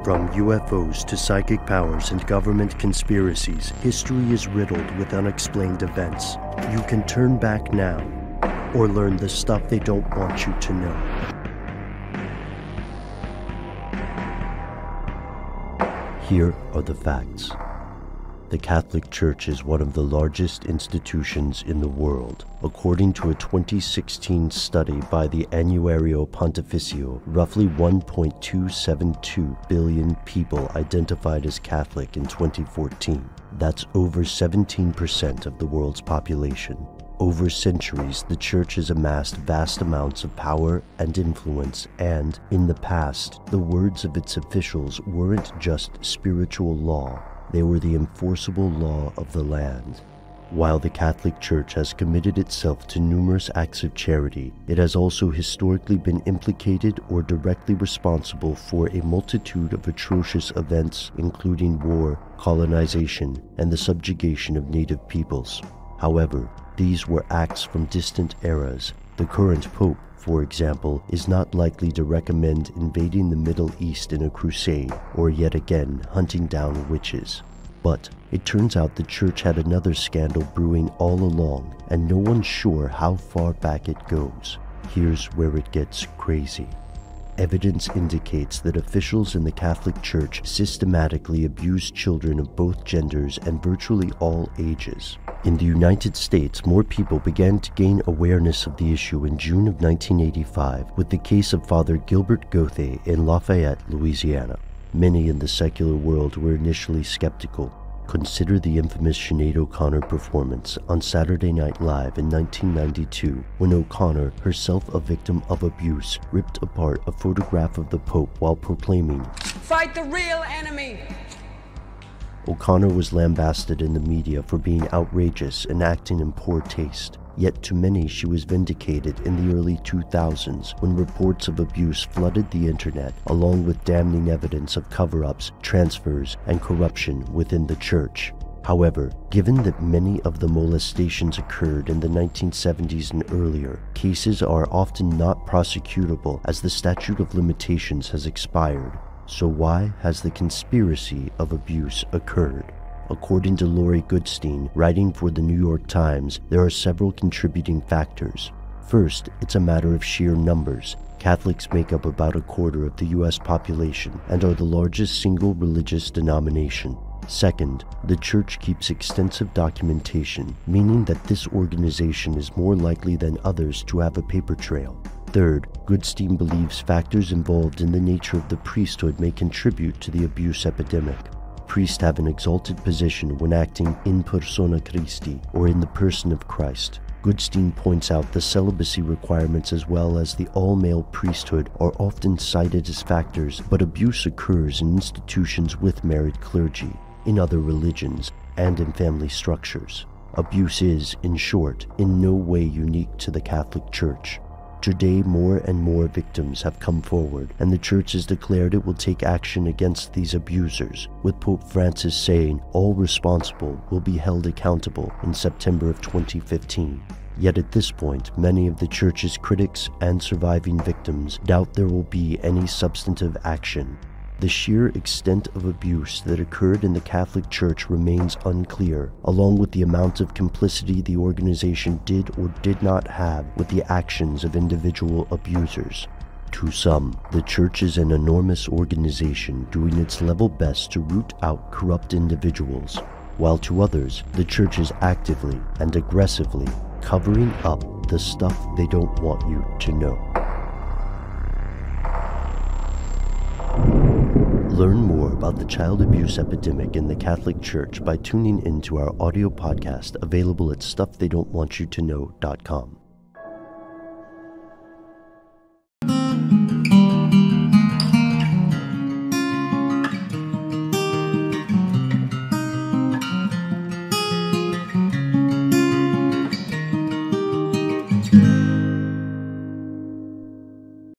From UFOs to psychic powers and government conspiracies, history is riddled with unexplained events. You can turn back now, or learn the stuff they don't want you to know. Here are the facts. The Catholic Church is one of the largest institutions in the world. According to a 2016 study by the Annuario Pontificio, roughly 1.272 billion people identified as Catholic in 2014. That's over 17% of the world's population. Over centuries, the Church has amassed vast amounts of power and influence, and, in the past, the words of its officials weren't just spiritual law. They were the enforceable law of the land. While the Catholic Church has committed itself to numerous acts of charity, it has also historically been implicated or directly responsible for a multitude of atrocious events, including war, colonization, and the subjugation of native peoples. However, these were acts from distant eras. The current Pope, for example, is not likely to recommend invading the Middle East in a crusade or yet again hunting down witches. But it turns out the Church had another scandal brewing all along, and no one's sure how far back it goes. Here's where it gets crazy. Evidence indicates that officials in the Catholic Church systematically abuse children of both genders and virtually all ages. In the United States, more people began to gain awareness of the issue in June of 1985 with the case of Father Gilbert Goethe in Lafayette, Louisiana. Many in the secular world were initially skeptical. Consider the infamous Sinead O'Connor performance on Saturday Night Live in 1992, when O'Connor, herself a victim of abuse, ripped apart a photograph of the Pope while proclaiming, "Fight the real enemy!" O'Connor was lambasted in the media for being outrageous and acting in poor taste. Yet to many she was vindicated in the early 2000s when reports of abuse flooded the internet, along with damning evidence of cover-ups, transfers, and corruption within the Church. However, given that many of the molestations occurred in the 1970s and earlier, cases are often not prosecutable as the statute of limitations has expired. So why has the conspiracy of abuse occurred? According to Lori Goodstein, writing for the New York Times, there are several contributing factors. First, it's a matter of sheer numbers. Catholics make up about a quarter of the U.S. population and are the largest single religious denomination. Second, the Church keeps extensive documentation, meaning that this organization is more likely than others to have a paper trail. Third, Goodstein believes factors involved in the nature of the priesthood may contribute to the abuse epidemic. Priests have an exalted position when acting in persona Christi, or in the person of Christ. Goodstein points out the celibacy requirements as well as the all-male priesthood are often cited as factors, but abuse occurs in institutions with married clergy, in other religions, and in family structures. Abuse is, in short, in no way unique to the Catholic Church. Today, more and more victims have come forward, and the Church has declared it will take action against these abusers, with Pope Francis saying all responsible will be held accountable in September of 2015. Yet at this point, many of the Church's critics and surviving victims doubt there will be any substantive action. The sheer extent of abuse that occurred in the Catholic Church remains unclear, along with the amount of complicity the organization did or did not have with the actions of individual abusers. To some, the Church is an enormous organization doing its level best to root out corrupt individuals, while to others, the Church is actively and aggressively covering up the stuff they don't want you to know. Learn more about the child abuse epidemic in the Catholic Church by tuning into our audio podcast available at stufftheydon'twantyoutoKnow.com.